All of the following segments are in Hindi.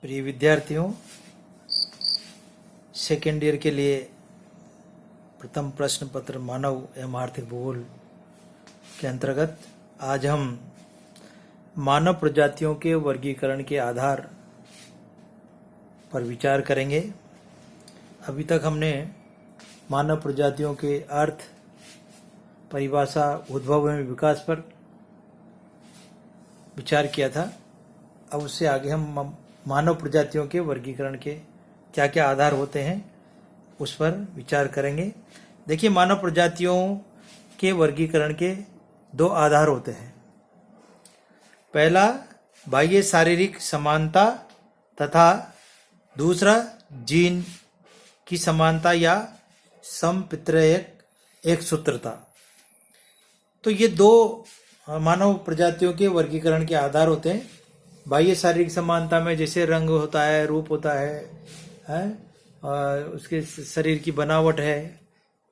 प्रिय विद्यार्थियों, सेकेंड ईयर के लिए प्रथम प्रश्न पत्र मानव एवं आर्थिक भूगोल के अंतर्गत आज हम मानव प्रजातियों के वर्गीकरण के आधार पर विचार करेंगे। अभी तक हमने मानव प्रजातियों के अर्थ, परिभाषा, उद्भव एवं विकास पर विचार किया था। अब उससे आगे हम मानव प्रजातियों के वर्गीकरण के क्या क्या आधार होते हैं उस पर विचार करेंगे। देखिए, मानव प्रजातियों के वर्गीकरण के दो आधार होते हैं। पहला बाह्य शारीरिक समानता तथा दूसरा जीन की समानता या समपितृयक एक सूत्रता। तो ये दो मानव प्रजातियों के वर्गीकरण के आधार होते हैं। बाह्य शारीरिक समानता में जैसे रंग होता है, रूप होता है, उसके शरीर की बनावट है,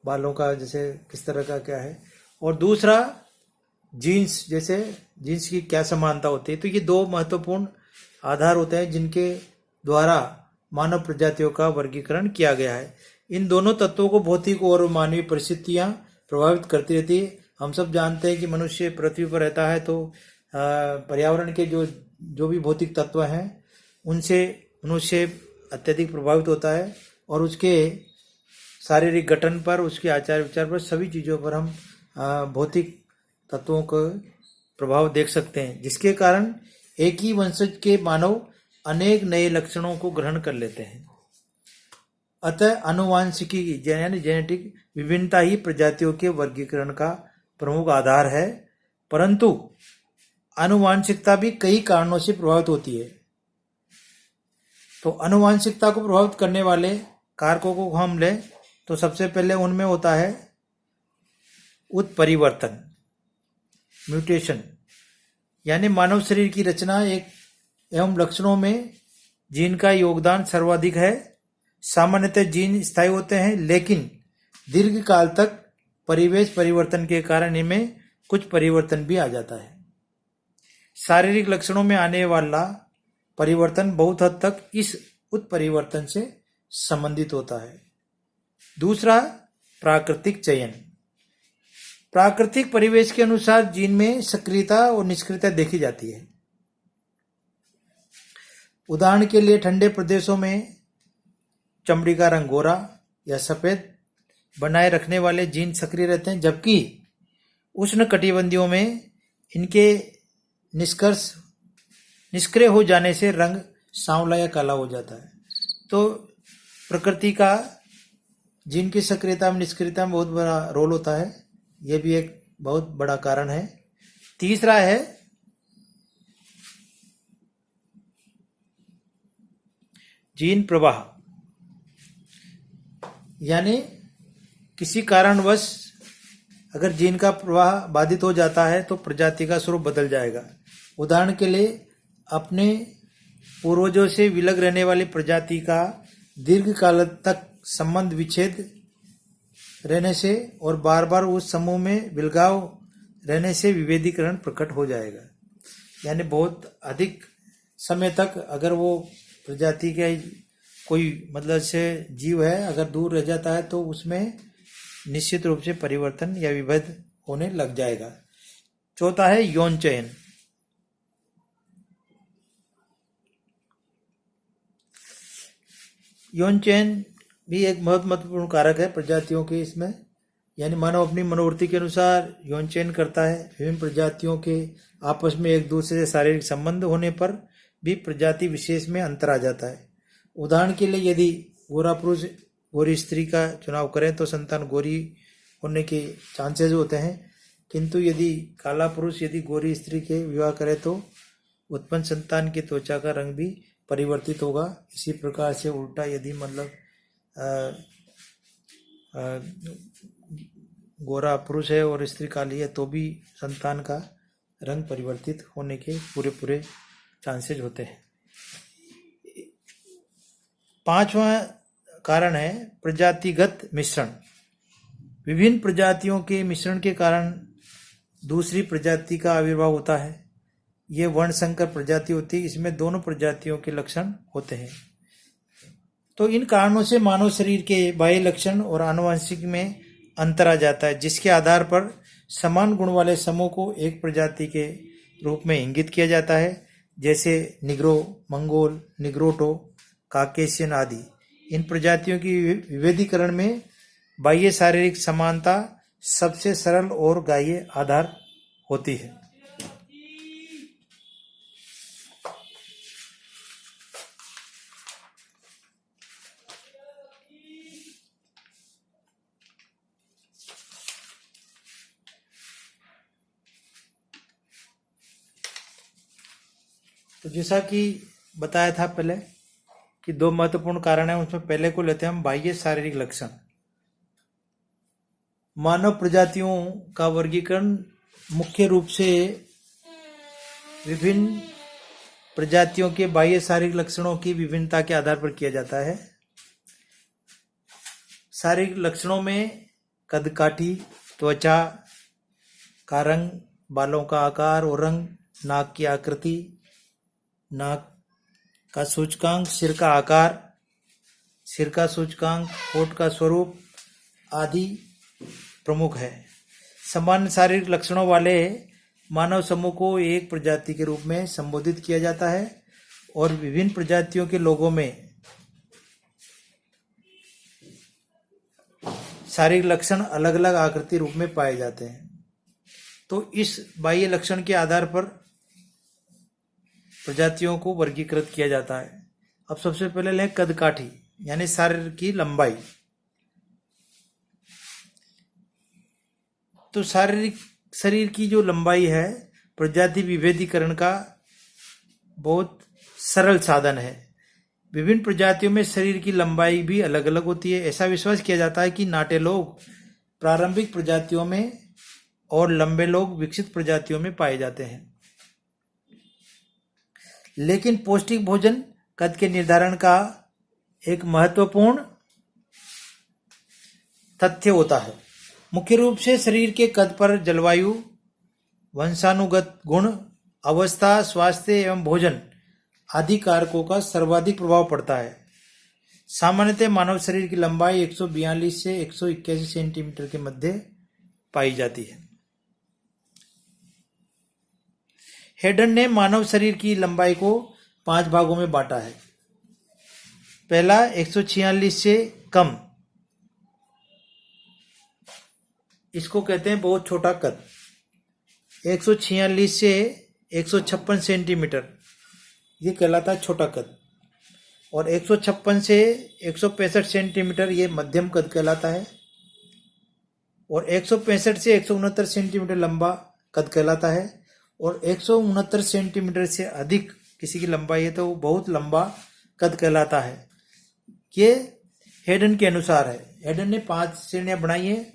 बालों का जैसे किस तरह का क्या है, और दूसरा जीन्स, जैसे जीन्स की क्या समानता होती है। तो ये दो महत्वपूर्ण आधार होते हैं जिनके द्वारा मानव प्रजातियों का वर्गीकरण किया गया है। इन दोनों तत्वों को भौतिक और मानवीय परिस्थितियां प्रभावित करती रहती है। हम सब जानते हैं कि मनुष्य पृथ्वी पर रहता है तो पर्यावरण के जो भी भौतिक तत्व हैं उनसे मनुष्य अत्यधिक प्रभावित होता है और उसके शारीरिक गठन पर, उसके आचार विचार पर, सभी चीज़ों पर हम भौतिक तत्वों का प्रभाव देख सकते हैं, जिसके कारण एक ही वंशज के मानव अनेक नए लक्षणों को ग्रहण कर लेते हैं। अतः आनुवांशिकी यानी जेनेटिक विभिन्नता ही प्रजातियों के वर्गीकरण का प्रमुख आधार है, परंतु आनुवांशिकता भी कई कारणों से प्रभावित होती है। तो आनुवांशिकता को प्रभावित करने वाले कारकों को हम लें तो सबसे पहले उनमें होता है उत्परिवर्तन, म्यूटेशन, यानी मानव शरीर की रचना एवं लक्षणों में जीन का योगदान सर्वाधिक है। सामान्यतः जीन स्थायी होते हैं, लेकिन दीर्घ काल तक परिवेश परिवर्तन के कारण इनमें कुछ परिवर्तन भी आ जाता है। शारीरिक लक्षणों में आने वाला परिवर्तन बहुत हद तक इस उत्परिवर्तन से संबंधित होता है। दूसरा, प्राकृतिक चयन। प्राकृतिक परिवेश के अनुसार जीन में सक्रियता और निष्क्रियता देखी जाती है। उदाहरण के लिए ठंडे प्रदेशों में चमड़ी का रंग गोरा या सफेद बनाए रखने वाले जीन सक्रिय रहते हैं, जबकि उष्ण कटिबंधीयों में इनके निष्क्रिय हो जाने से रंग सांवला या काला हो जाता है। तो प्रकृति का जीन की सक्रियता में निष्क्रियता में बहुत बड़ा रोल होता है, यह भी एक बहुत बड़ा कारण है। तीसरा है जीन प्रवाह, यानी किसी कारणवश अगर जीन का प्रवाह बाधित हो जाता है तो प्रजाति का स्वरूप बदल जाएगा। उदाहरण के लिए, अपने पूर्वजों से विलग रहने वाली प्रजाति का दीर्घ काल तक संबंध विच्छेद रहने से और बार बार उस समूह में विलगाव रहने से विभेदीकरण प्रकट हो जाएगा। यानी बहुत अधिक समय तक अगर वो प्रजाति के कोई मतलब से जीव है अगर दूर रह जाता है तो उसमें निश्चित रूप से परिवर्तन या विभेद होने लग जाएगा। चौथा है यौन चयन। यौन चयन भी एक बहुत महत्वपूर्ण कारक है प्रजातियों के इसमें, यानी मानव अपनी मनोवृत्ति के अनुसार यौन चयन करता है। विभिन्न प्रजातियों के आपस में एक दूसरे से शारीरिक संबंध होने पर भी प्रजाति विशेष में अंतर आ जाता है। उदाहरण के लिए, यदि गोरा पुरुष गोरी स्त्री का चुनाव करें तो संतान गोरी होने के चांसेस होते हैं, किंतु यदि काला पुरुष यदि गोरी स्त्री के विवाह करे तो उत्पन्न संतान की त्वचा का रंग भी परिवर्तित होगा। इसी प्रकार से उल्टा, यदि मतलब गोरा पुरुष है और स्त्री काली है तो भी संतान का रंग परिवर्तित होने के पूरे चांसेस होते हैं। पांचवा कारण है प्रजातिगत मिश्रण। विभिन्न प्रजातियों के मिश्रण के कारण दूसरी प्रजाति का आविर्भाव होता है। ये वर्णसंकर प्रजाति होती है, इसमें दोनों प्रजातियों के लक्षण होते हैं। तो इन कारणों से मानव शरीर के बाह्य लक्षण और आनुवंशिक में अंतर आ जाता है, जिसके आधार पर समान गुण वाले समूह को एक प्रजाति के रूप में इंगित किया जाता है, जैसे निग्रो, मंगोल, निग्रोटो, काकेशियन आदि। इन प्रजातियों की विभेदीकरण में बाह्य शारीरिक समानता सबसे सरल और ग्राह्य आधार होती है। तो जैसा कि बताया था पहले कि दो महत्वपूर्ण कारण है, उसमें पहले को लेते हैं हम बाह्य शारीरिक लक्षण। मानव प्रजातियों का वर्गीकरण मुख्य रूप से विभिन्न प्रजातियों के बाह्य शारीरिक लक्षणों की विभिन्नता के आधार पर किया जाता है। शारीरिक लक्षणों में कदकाठी, त्वचा का रंग, बालों का आकार और रंग, नाक की आकृति, नाक का सूचकांक, सिर का आकार, सिर का सूचकांक, होठ का स्वरूप आदि प्रमुख है। सामान्य शारीरिक लक्षणों वाले मानव समूह को एक प्रजाति के रूप में संबोधित किया जाता है और विभिन्न प्रजातियों के लोगों में शारीरिक लक्षण अलग अलग आकृति रूप में पाए जाते हैं। तो इस बाह्य लक्षण के आधार पर प्रजातियों को वर्गीकृत किया जाता है। अब सबसे पहले लें कदकाठी, यानी शरीर की लंबाई। तो शरीर की जो लंबाई है प्रजाति विभेदीकरण का बहुत सरल साधन है। विभिन्न प्रजातियों में शरीर की लंबाई भी अलग अलग होती है। ऐसा विश्वास किया जाता है कि नाटे लोग प्रारंभिक प्रजातियों में और लंबे लोग विकसित प्रजातियों में पाए जाते हैं। लेकिन पौष्टिक भोजन कद के निर्धारण का एक महत्वपूर्ण तथ्य होता है। मुख्य रूप से शरीर के कद पर जलवायु, वंशानुगत गुण, अवस्था, स्वास्थ्य एवं भोजन आदि कारकों का सर्वाधिक प्रभाव पड़ता है। सामान्यतः मानव शरीर की लंबाई 142 से 181 सेंटीमीटर के मध्य पाई जाती है। हेडन ने मानव शरीर की लंबाई को 5 भागों में बांटा है। पहला 146 से कम, इसको कहते हैं बहुत छोटा कद। 146 से 156 सेंटीमीटर, ये कहलाता है छोटा कद। और 156 से 165 सेंटीमीटर ये मध्यम कद कहलाता है। और 165 से 169 सेंटीमीटर लंबा कद कहलाता है। और 169 सेंटीमीटर से अधिक किसी की लंबाई है तो वो बहुत लंबा कद कहलाता है। ये हेडन के अनुसार है। हेडन ने 5 श्रेणियां बनाई है,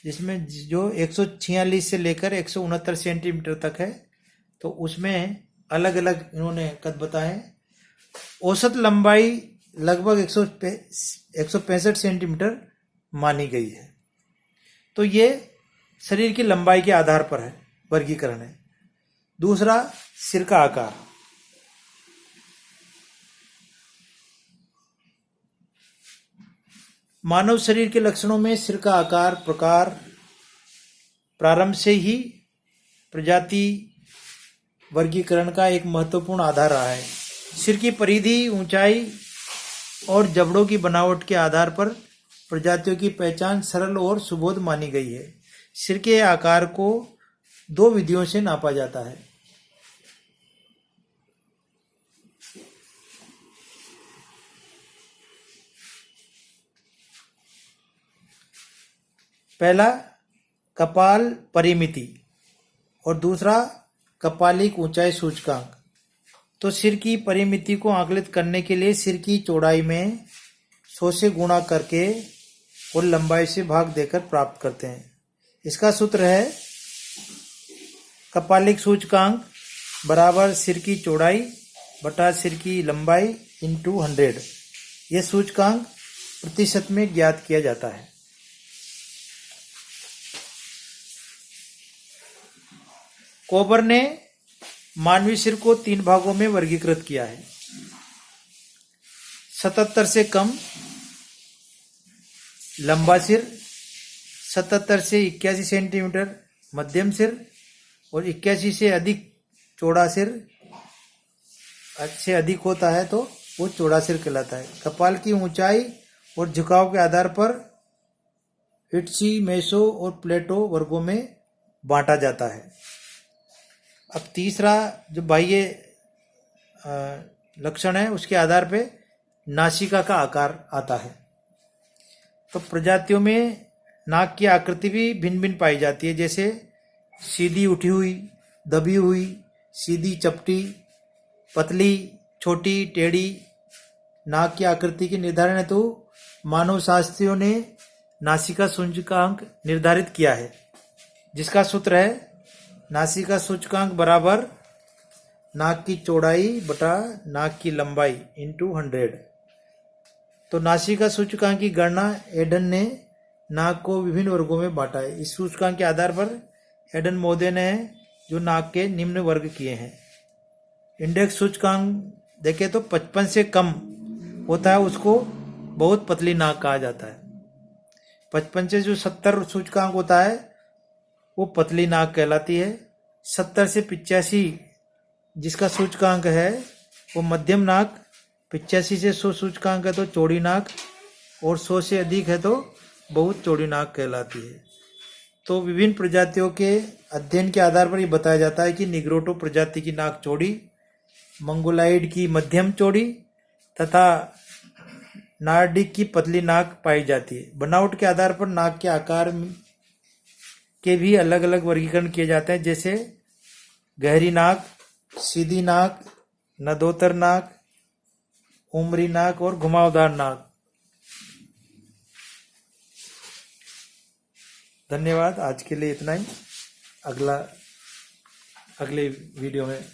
जिसमें जो 146 से लेकर 169 सेंटीमीटर तक है, तो उसमें अलग अलग इन्होंने कद बताए। औसत लंबाई लगभग 165 सेंटीमीटर मानी गई है। तो ये शरीर की लंबाई के आधार पर है वर्गीकरण है। दूसरा, सिर का आकार। मानव शरीर के लक्षणों में सिर का आकार प्रकार प्रारंभ से ही प्रजाति वर्गीकरण का एक महत्वपूर्ण आधार रहा है। सिर की परिधि, ऊंचाई और जबड़ों की बनावट के आधार पर प्रजातियों की पहचान सरल और सुबोध मानी गई है। सिर के आकार को 2 विधियों से नापा जाता है। पहला कपाल परिमिति और दूसरा कपालिक ऊंचाई सूचकांक। तो सिर की परिमिति को आकलित करने के लिए सिर की चौड़ाई में 100 से गुणा करके और लंबाई से भाग देकर प्राप्त करते हैं। इसका सूत्र है कपालिक सूचकांक बराबर सिर की चौड़ाई बटा सिर की लंबाई इंटू 100। यह सूचकांक प्रतिशत में ज्ञात किया जाता है। कोबर ने मानवीय सिर को 3 भागों में वर्गीकृत किया है। 77 से कम लंबा सिर, 77 से 81 सेंटीमीटर मध्यम सिर और 81 से अधिक चौड़ा सिर से अधिक होता है तो वो चौड़ा सिर कहलाता है। कपाल की ऊंचाई और झुकाव के आधार पर हिटसी, मेसो और प्लेटो वर्गों में बांटा जाता है। अब तीसरा जो बाह्य लक्षण है उसके आधार पे नासिका का आकार आता है। तो प्रजातियों में नाक की आकृति भी भिन्न भिन्न पाई जाती है, जैसे सीधी उठी हुई, दबी हुई, सीधी चपटी, पतली, छोटी, टेढ़ी। नाक की आकृति के निर्धारण हेतु मानव शास्त्रियों ने नासिका सूचकांक निर्धारित किया है, जिसका सूत्र है नासिका सूचकांक बराबर नाक की चौड़ाई बटा नाक की लंबाई इंटू 100। तो नासिका सूचकांक की गणना एडन ने नाक को विभिन्न वर्गों में बांटा है। इस सूचकांक के आधार पर एडन महोदय ने जो नाक के निम्न वर्ग किए हैं। इंडेक्स सूचकांक देखें तो 55 से कम होता है उसको बहुत पतली नाक कहा जाता है। 55 से जो 70 सूचकांक होता है वो पतली नाक कहलाती है। 70 से 85 जिसका सूचकांक है वो मध्यम नाक, 85 से 100 सूचकांक है तो चौड़ी नाक और 100 से अधिक है तो बहुत चौड़ी नाक कहलाती है। तो विभिन्न प्रजातियों के अध्ययन के आधार पर ये बताया जाता है कि निग्रोटो प्रजाति की नाक चौड़ी, मंगोलाइड की मध्यम चौड़ी तथा नार्डिक की पतली नाक पाई जाती है। बनावट के आधार पर नाक के आकार के भी अलग अलग वर्गीकरण किए जाते हैं, जैसे गहरी नाक, सीधी नाक, नदोत्तर नाक, उमरी नाक और घुमावदार नाक। धन्यवाद। आज के लिए इतना ही। अगले वीडियो में